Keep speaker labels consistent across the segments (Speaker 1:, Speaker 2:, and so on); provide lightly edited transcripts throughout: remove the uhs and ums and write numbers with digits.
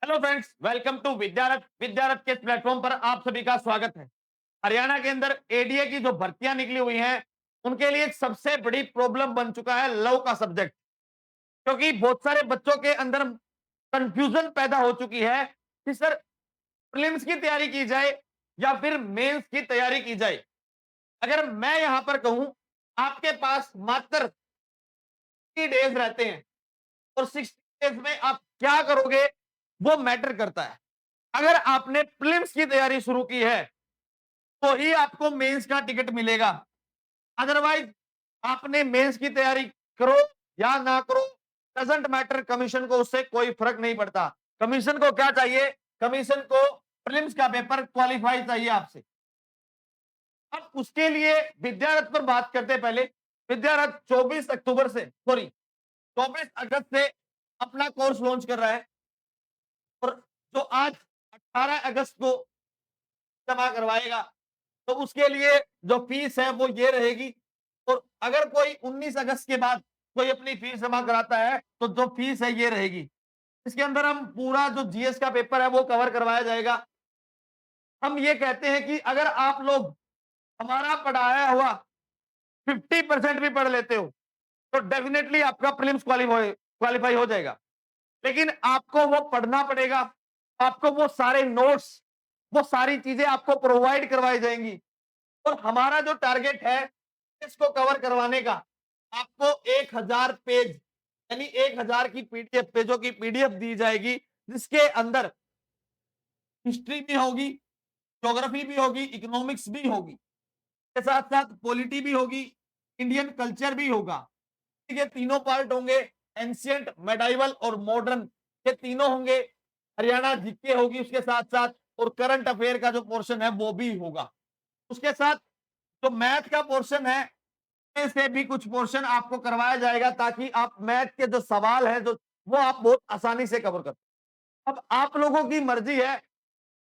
Speaker 1: Hello friends, welcome to Vidyarath. Vidyarath के platform पर आप सभी का स्वागत है। हरियाणा के अंदर एडीए की जो भर्तियां निकली हुई हैं, उनके लिए एक सबसे बड़ी प्रॉब्लम बन चुका है लव का सब्जेक्ट। क्योंकि बहुत सारे बच्चों के अंदर कंफ्यूजन पैदा हो चुकी है कि सर प्रीलिम्स की तैयारी की जाए या फिर मेंस की तैयारी की जाए। अगर मैं यहां पर कहूं, आपके पास मात्र 60 डेज रहते हैं और 60 डेज में आप क्या करोगे वो मैटर करता है। अगर आपने प्रीलिम्स की तैयारी शुरू की है तो ही आपको मेंस का टिकट मिलेगा। अदरवाइज आपने मेंस की तैयारी करो या ना करो, डजंट मैटर। कमीशन को उससे कोई फर्क नहीं पड़ता। कमीशन को क्या चाहिए? कमीशन को प्रीलिम्स का पेपर क्वालिफाई चाहिए आपसे। अब उसके लिए विद्यारथ पर बात करते पहले, विद्यारथ 24 अक्टूबर से सॉरी 24 अगस्त से अपना कोर्स लॉन्च कर रहा है और जो आज 18 अगस्त को जमा करवाएगा, तो उसके लिए जो फीस है वो ये रहेगी। और अगर कोई 19 अगस्त के बाद कोई अपनी फीस जमा कराता है तो जो फीस है ये रहेगी। इसके अंदर हम पूरा जो जीएस का पेपर है वो कवर करवाया जाएगा। हम ये कहते हैं कि अगर आप लोग हमारा पढ़ाया हुआ 50% भी पढ़ लेते हो तो डेफिनेटली आपका प्रीलिम्स क्वालिफाई हो जाएगा। लेकिन आपको वो पढ़ना पड़ेगा, आपको वो सारे नोट्स, वो सारी चीजें आपको प्रोवाइड करवाई जाएंगी। और हमारा जो टारगेट है इसको कवर करवाने का, आपको 1000 पेज यानी 1000 की पीडीएफ, पेजों की पीडीएफ दी जाएगी, जिसके अंदर हिस्ट्री भी होगी, ज्योग्राफी भी होगी, इकोनॉमिक्स भी होगी, के साथ साथ पॉलिटी भी होगी, इंडियन कल्चर भी होगा। ये तीनों पार्ट होंगे। एंशियंट, मेडाइवल और मॉडर्न, ये तीनों होंगे। हरियाणा जीके होगी उसके साथ साथ, और करंट अफेयर का जो पोर्शन है वो भी होगा। उसके साथ जो मैथ का पोर्शन है से भी कुछ पोर्शन आपको करवाया जाएगा, ताकि आप मैथ के जो सवाल है जो वो आप बहुत आसानी से कवर कर। अब आप लोगों की मर्जी है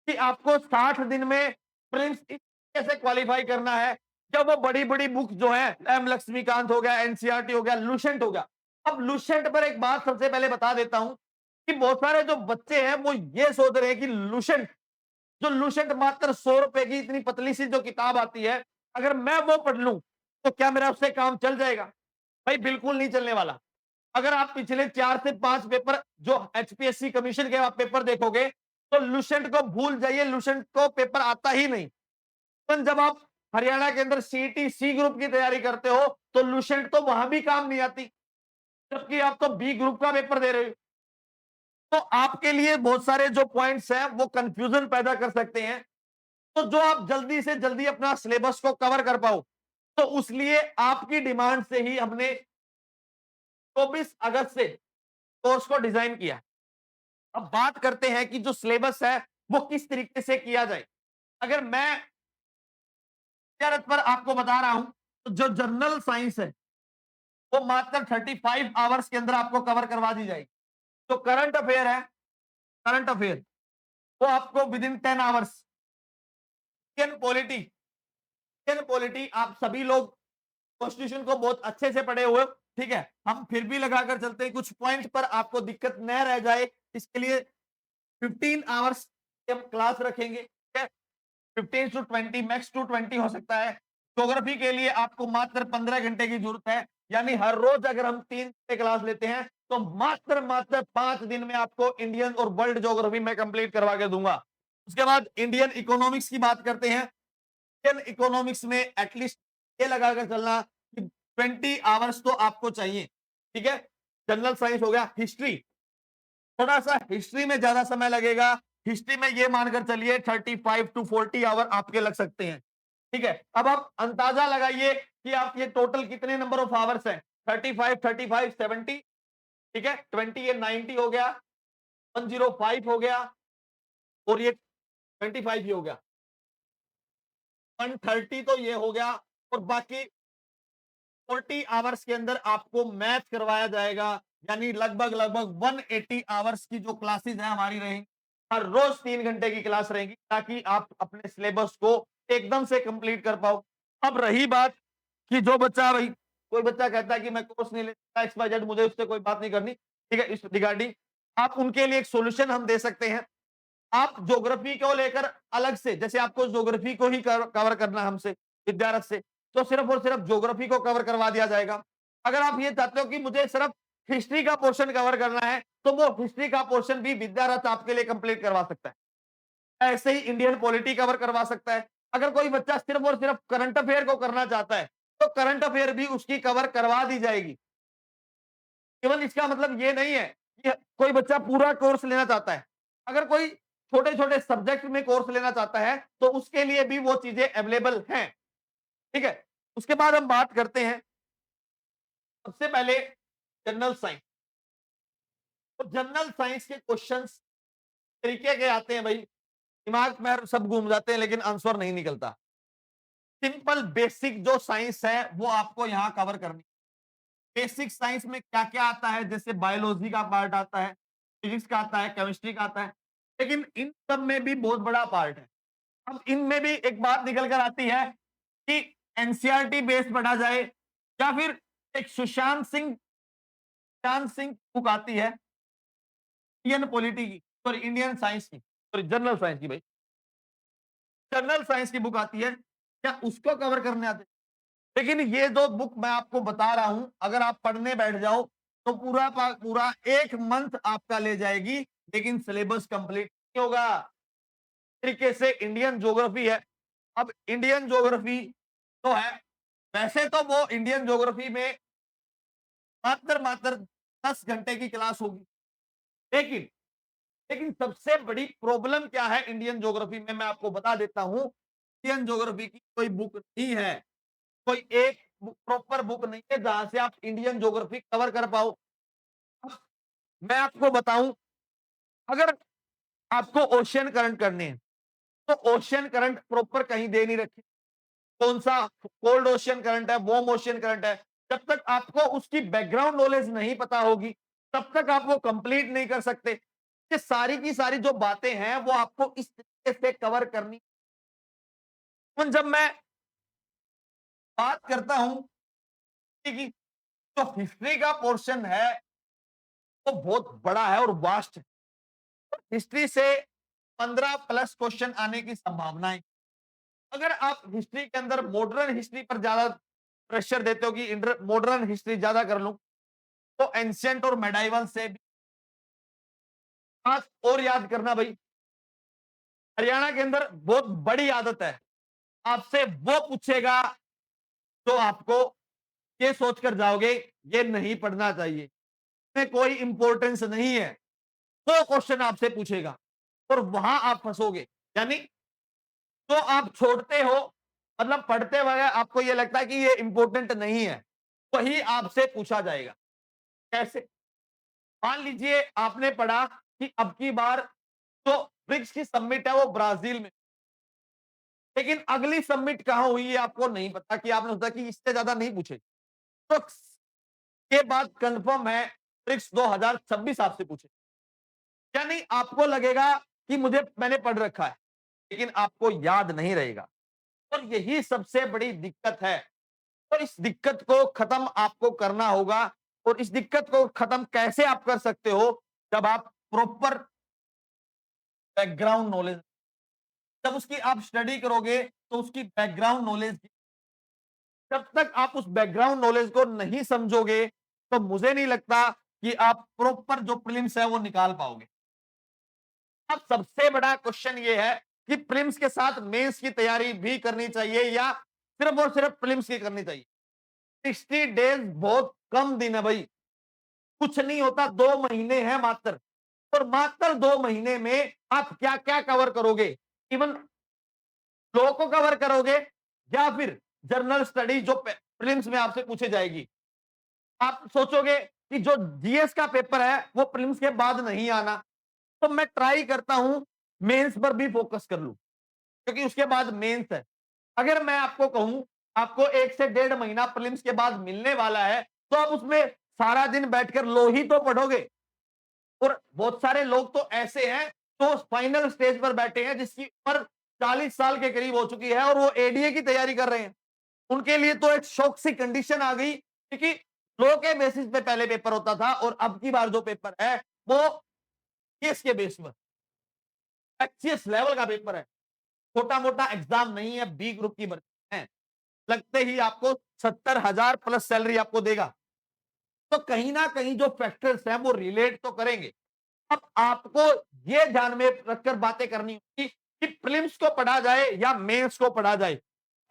Speaker 1: कि आपको 60 दिन में प्रिलिम्स कैसे क्वालिफाई करना है। जब वो बड़ी बड़ी बुक जो है, एम लक्ष्मीकांत हो गया, एनसीईआरटी हो गया, लुसेंट हो गया। अब लुसेंट पर एक बात सबसे पहले बता देता हूं कि बहुत सारे जो बच्चे हैं वो ये सोच रहे हैं कि लुसेंट मात्र 100 रुपए की इतनी पतली सी जो किताब आती है, अगर मैं वो पढ़ लूं तो क्या मेरा उससे काम चल जाएगा? भाई बिल्कुल नहीं चलने वाला। अगर आप पिछले 4 से 5 पेपर जो एचपीएससी कमीशन के आप पेपर देखोगे तो लुसेंट को भूल जाइए, लुसेंट को पेपर आता ही नहीं। तो जब आप हरियाणा के अंदर सीटी सी ग्रुप की तैयारी करते हो तो लुसेंट तो वहां भी काम नहीं आती, जबकि आप तो बी ग्रुप का पेपर दे रहे हो। तो आपके लिए बहुत सारे जो पॉइंट्स हैं वो कंफ्यूजन पैदा कर सकते हैं। तो जो आप जल्दी से जल्दी अपना सिलेबस को कवर कर पाओ, तो उस लिए आपकी डिमांड से ही हमने 24 अगस्त से कोर्स को डिजाइन किया। अब बात करते हैं कि जो सिलेबस है वो किस तरीके से किया जाए। अगर मैं तिथि पर आपको बता रहा हूं तो जो जनरल साइंस है वो मात्र 35 आवर्स के अंदर आपको कवर करवा दी जाएगी। जो करंट अफेयर है, करंट अफेयर वो आपको with in 10 hours. Indian polity, Indian polity आप सभी लोग कॉन्स्टिट्यूशन को बहुत अच्छे से पढ़े हुए हो, ठीक है। हम फिर भी लगाकर चलते हैं, कुछ पॉइंट पर आपको दिक्कत न रह जाए इसके लिए 15 आवर्स हम क्लास रखेंगे, ठीक है। 15 to 20, मैक्स टू 20 हो सकता है। ज्योग्राफी के लिए आपको मात्र 15 घंटे की जरूरत है, यानी हर रोज अगर हम 3 क्लास लेते हैं तो मात्र मात्र 5 दिन में आपको इंडियन और वर्ल्ड ज्योग्राफी में कंप्लीट करवा के दूंगा। उसके बाद इंडियन इकोनॉमिक्स की बात करते हैं। इंडियन इकोनॉमिक्स में एटलीस्ट ये लगाकर चलना कि 20 आवर्स तो आपको चाहिए, ठीक है। जनरल साइंस हो गया। हिस्ट्री, थोड़ा सा हिस्ट्री में ज्यादा समय लगेगा। हिस्ट्री में ये मानकर चलिए 35 to 40 आवर आपके लग सकते हैं, ठीक है। अब आप अंदाजा लगाइए कि आप ये टोटल कितने नंबर ऑफ आवर्स हैं। 35 70, ठीक है। 20 ये 90 हो गया, 105 हो गया, और ये 25 ही हो गया, 130 तो ये हो गया। और बाकी 40 आवर्स के अंदर आपको मैथ करवाया जाएगा, यानी लगभग लगभग 180 आवर्स की जो क्लासेस है हमारी रहेंगी। हर रोज 3 घंटे की क्लास रहेगी, ताकि आप अपने सिलेबस को एकदम से कंप्लीट कर पाओ। अब रही बात कि जो बच्चा, भाई कोई बच्चा कहता है कि मैं कोर्स नहीं लेता XYZ, मुझे उससे कोई बात नहीं करनी, ठीक है। इस रिगार्डिंग आप उनके लिए एक सॉल्यूशन हम दे सकते हैं। आप ज्योग्राफी को लेकर अलग से, जैसे आपको ज्योग्राफी को ही कवर करना हमसे विद्यारथ से, तो सिर्फ और सिर्फ ज्योग्राफी को कवर करवा दिया जाएगा। अगर आप ये चाहते हो कि मुझे सिर्फ हिस्ट्री का पोर्शन कवर करना है, तो वो हिस्ट्री का पोर्शन भी विद्यारथ आपके लिए कंप्लीट करवा सकता है। ऐसे ही इंडियन पॉलिटी कवर करवा सकता है। अगर कोई बच्चा सिर्फ और सिर्फ करंट अफेयर को करना चाहता है, तो करंट अफेयर भी उसकी कवर करवा दी जाएगी। केवल इसका मतलब ये नहीं है कि कोई बच्चा पूरा कोर्स लेना चाहता है। अगर कोई छोटे-छोटे सब्जेक्ट में कोर्स लेना चाहता है, तो उसके लिए भी वो चीजें अवेलेबल हैं। ठीक है? उसके बाद हम बात करते हैं सबसे पहले जनरल साइंस। तो जनरल साइंस के क्वेश्चंस तरीके के आते हैं भाई, दिमाग में सब घूम जाते हैं लेकिन आंसर नहीं निकलता। सिंपल बेसिक जो साइंस है वो आपको यहां कवर करनी। बेसिक साइंस में क्या-क्या आता है, जैसे बायोलॉजी का पार्ट आता है, फिजिक्स का आता है, केमिस्ट्री का आता है, लेकिन इन सब में भी बहुत बड़ा पार्ट है। अब इनमें भी एक बात निकल कर आती है कि एनसीईआरटी बेस्ड पढ़ा जाए, या फिर एक सुशांत सिंह बुक आती है इंडियन पॉलिटी की, सॉरी इंडियन साइंस की, सॉरी जनरल साइंस की भाई, जनरल साइंस की बुक आती है, क्या उसको कवर करने आते हैं? लेकिन ये जो बुक मैं आपको बता रहा हूं, अगर आप पढ़ने बैठ जाओ तो पूरा 1 मंथ आपका ले जाएगी, लेकिन सिलेबस कंप्लीट नहीं होगा। तरीके से इंडियन ज्योग्राफी है। अब इंडियन ज्योग्राफी तो है, वैसे तो वो इंडियन ज्योग्राफी में मात्र 10 घंटे की क्लास होगी, लेकिन लेकिन सबसे बड़ी प्रॉब्लम क्या है इंडियन ज्योग्राफी में, मैं आपको बता देता हूं। इंडियन ज्योग्राफी की कोई बुक नहीं है, कोई एक प्रॉपर बुक नहीं है जहां से आप इंडियन ज्योग्राफी कवर कर पाओ। अब मैं आपको बताऊं, अगर आपको ओशियन करंट करने हैं, तो ओशियन करंट प्रॉपर कहीं दे नहीं रखे। कौन सा कोल्ड ओशियन करंट है, वार्म ओशियन करंट है, जब तक आपको उसकी बैकग्राउंड नॉलेज नहीं पता होगी, तब तक आप वो कंप्लीट नहीं कर सकते। ये सारी की सारी जो बातें हैं वो आपको इस तरीके से कवर करनी। तो जब मैं बात करता हूं कि जो हिस्ट्री का पोर्शन है वो बहुत बड़ा है और वास्ट है, हिस्ट्री से 15+ क्वेश्चन आने की संभावनाएं। अगर आप हिस्ट्री के अंदर मॉडर्न हिस्ट्री पर ज्यादा प्रेशर देते हो कि मॉडर्न हिस्ट्री ज्यादा कर लूं, तो एंशियंट और मेडाइवल से भी बात और याद करना भाई। हरियाणा के अंदर बहुत बड़ी आदत है, आपसे वो पूछेगा तो आपको ये सोचकर जाओगे ये नहीं पढ़ना चाहिए, इसमें कोई इंपॉर्टेंस नहीं है, वो क्वेश्चन आपसे पूछेगा और वहां आप फंसोगे। यानी तो आप छोड़ते हो, मतलब पढ़ते वक्त आपको ये लगता है कि ये इंपॉर्टेंट नहीं है, वही आपसे पूछा जाएगा। कैसे? मान लीजिए आपने पढ़ा कि अब की बार जो ब्रिक्स की समिट है वो ब्राजील में, लेकिन अगली समिट कहां हुई है आपको नहीं पता, कि आपने सोचा कि इससे ज्यादा नहीं पूछे, तो ये बात कंफर्म है ब्रिक्स 2026 आपसे पूछे। यानी आपको लगेगा कि मैंने पढ़ रखा है, लेकिन आपको याद नहीं रहेगा, और यही सबसे बड़ी दिक्कत है। और इस दिक्कत को खत्म आपको करना होगा, और इस दिक्कत को खत्म कैसे आप कर सकते हो, जब आप प्रॉपर बैकग्राउंड नॉलेज, जब उसकी आप स्टडी करोगे तो उसकी बैकग्राउंड नॉलेज, जब तक आप उस बैकग्राउंड नॉलेज को नहीं समझोगे, तो मुझे नहीं लगता कि आप प्रॉपर जो प्रीलिम्स है वो निकाल पाओगे। अब सबसे बड़ा क्वेश्चन ये है कि प्रीलिम्स के साथ मेंस की तैयारी भी करनी चाहिए, या सिर्फ और सिर्फ प्रीलिम्स की करनी चाहिए। 60 डेज बहुत कम दिन है भाई, कुछ नहीं होता, 2 महीने हैं मात्र, और मात्र 2 महीने में आप क्या क्या कवर करोगे? इवन लॉ को कवर करोगे, या फिर जर्नल स्टडी जो प्रीलिम्स में आपसे पूछे जाएगी। आप सोचोगे कि जो जीएस का पेपर है वो प्रीलिम्स के बाद नहीं आना, तो मैं ट्राई करता हूं मेंस पर भी फोकस कर लूं, क्योंकि उसके बाद मेंस है। अगर मैं आपको कहूं आपको 1 से 1.5 महीना प्रीलिम्स के बाद मिलने वाला है, तो आप उसमें सारा दिन बैठकर लो ही तो पढ़ोगे। और बहुत सारे लोग तो ऐसे हैं तो फाइनल स्टेज पर बैठे हैं जिसकी उम्र 40 साल के करीब हो चुकी है और वो एडीए की तैयारी कर रहे हैं। उनके लिए तो एक शौक सी कंडीशन आ गई, क्योंकि लो के बेसिस पे पहले पेपर होता था और अब की बार जो पेपर है वो केस के बेस पर एचसीएस लेवल का पेपर है, छोटा मोटा एग्जाम नहीं है, बी ग्रुप की भर्ती है, लगते ही आपको 70,000 प्लस सैलरी आपको देगा। तो कहीं ना कहीं जो फैक्टर्स हैं वो रिलेट तो करेंगे। अब आपको ये ध्यान में रखकर बातें करनी होगी कि प्रीलिम्स को पढ़ा जाए या मेंस को पढ़ा जाए।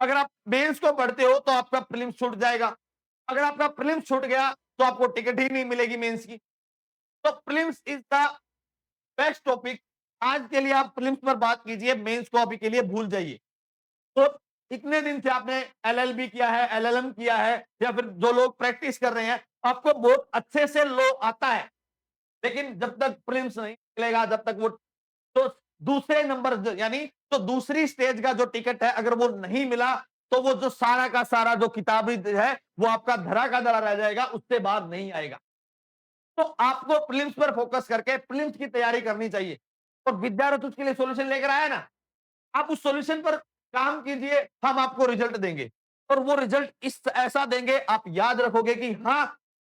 Speaker 1: अगर आप मेंस को पढ़ते हो तो आपका प्रीलिम्स छूट जाएगा, अगर आपका प्रीलिम्स छूट गया तो आपको टिकट ही नहीं मिलेगी मेंस की। तो prelims is the best topic. आज के लिए आप प्रीलिम्स पर बात कीजिए, मेंस को अभी के लिए भूल जाइए। तो इतने दिन से आपने एलएलबी किया है, एलएलएम किया है, या फिर जो लोग प्रैक्टिस कर रहे हैं, आपको बहुत अच्छे से लो आता है, लेकिन जब तक प्रीलिम्स नहीं मिलेगा, जब तक वो तो दूसरे नंबर यानी तो दूसरी स्टेज का जो टिकट है अगर वो नहीं मिला, तो वो जो सारा का सारा जो किताबी है वो आपका धरा का धरा रह जाएगा, उससे बाहर नहीं आएगा। तो आपको प्रीलिम्स पर फोकस करके प्रीलिम्स की तैयारी करनी चाहिए, और विद्यार्थी उसके लिए सॉल्यूशन लेकर आया ना, आप उस सॉल्यूशन पर काम कीजिए, हम आपको रिजल्ट देंगे, और वो रिजल्ट इस ऐसा देंगे, आप याद रखोगे कि हाँ,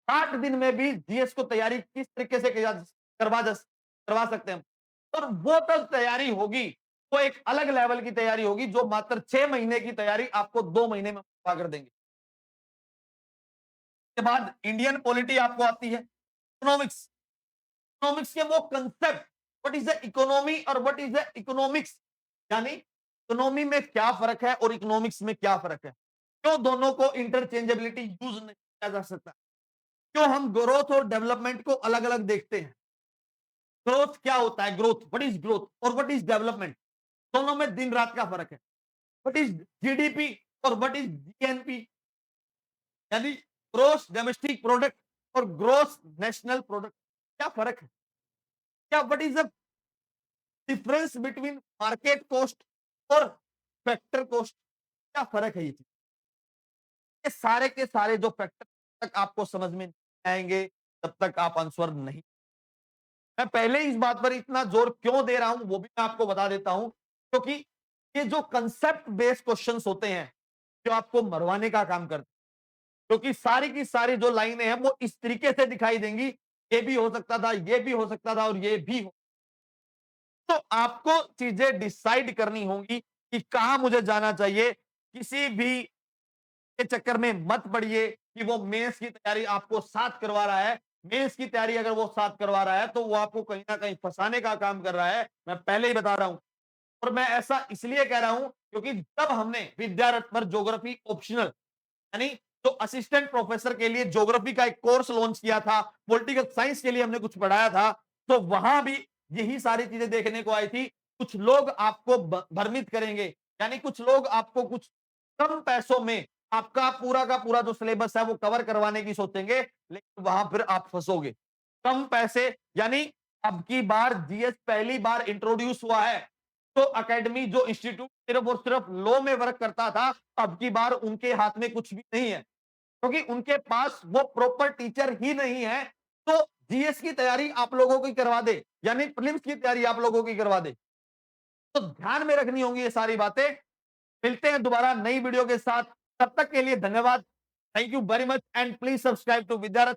Speaker 1: 60 दिन में भी जीएस को तैयारी किस तरीके से करवा सकते हैं। और वो तब तैयारी होगी, वो एक अलग लेवल की तैयारी होगी, जो मात्र 6 महीने की तैयारी आपको 2 महीने में पूरा कर देंगे। के बाद इंडियन पॉलिटी आपको आती है, इकोनॉमिक्स। इकोनॉमिक्स के वो concept, what is the economy और व्हाट इज द इकोनॉमिक्स, यानी इकोनॉमी में क्या फर्क है और इकोनॉमिक्स में क्या फर्क है, क्यों दोनों को इंटरचेंजेबिलिटी यूज नहीं किया जा सकता, क्यों हम ग्रोथ और डेवलपमेंट को अलग अलग देखते हैं। ग्रोथ क्या होता है, ग्रोथ, व्हाट इज ग्रोथ और व्हाट इज डेवलपमेंट, दोनों में दिन रात का फर्क है। व्हाट इज जीडीपी और व्हाट इज जीएनपी, यानी ग्रोस डोमेस्टिक प्रोडक्ट और ग्रोस नेशनल प्रोडक्ट, क्या फर्क है, क्या what is the difference between market cost और फैक्टर कॉस्ट, क्या फर्क है, ये सारे के सारे जो फैक्टर तक आपको समझ में नहीं आएंगे, तब तक आप आंसर नहीं। मैं पहले इस बात पर इतना जोर क्यों दे रहा हूं वो भी मैं आपको बता देता हूं, क्योंकि ये जो कंसेप्ट बेस्ड क्वेश्चंस होते हैं, जो आपको मरवाने का काम करते हैं, क्योंकि सारी की सारी जो लाइनें हैं वो इस तरीके से दिखाई देंगी, ये भी हो सकता था, ये भी हो सकता था, और ये भी हो। तो आपको चीजें डिसाइड करनी होंगी कि कहां मुझे जाना चाहिए। किसी भी के चक्कर में मत पड़िए कि वो मेंस की तैयारी आपको साथ करवा रहा है। मेंस की तैयारी अगर वो साथ करवा रहा है तो वो आपको कहीं ना कहीं फंसाने का काम कर रहा है, मैं पहले ही बता रहा हूं। और मैं ऐसा इसलिए कह रहा हूं क्योंकि जब हमने विद्यारथ पर ज्योग्राफी ऑप्शनल, यानी तो असिस्टेंट प्रोफेसर के लिए ज्योग्राफी का एक कोर्स लॉन्च किया था, पॉलिटिकल साइंस के लिए हमने कुछ पढ़ाया था, तो वहां भी यही सारी चीजें देखने को आई थी। कुछ लोग आपको भ्रमित करेंगे, यानी कुछ लोग आपको कुछ कम पैसों में आपका पूरा का पूरा जो सिलेबस है वो कवर करवाने की सोचेंगे, लेकिन वहां फिर आप फंसोगे। कम पैसे, यानी अब की बार जीएस पहली बार इंट्रोड्यूस हुआ है, तो एकेडमी जो इंस्टीट्यूट सिर्फ और सिर्फ लॉ में वर्क करता था, अब की बार उनके हाथ में कुछ भी नहीं है, क्योंकि उनके पास वो प्रॉपर टीचर ही नहीं है। तो जीएस की तैयारी आप लोगों की करवा दे, यानी प्रीलिम्स की तैयारी आप लोगों की करवा दे। तो ध्यान में रखनी होंगी ये सारी बातें। मिलते हैं दोबारा नई वीडियो के साथ, तब तक के लिए धन्यवाद। Thank you very much and please subscribe to विद्यारथ।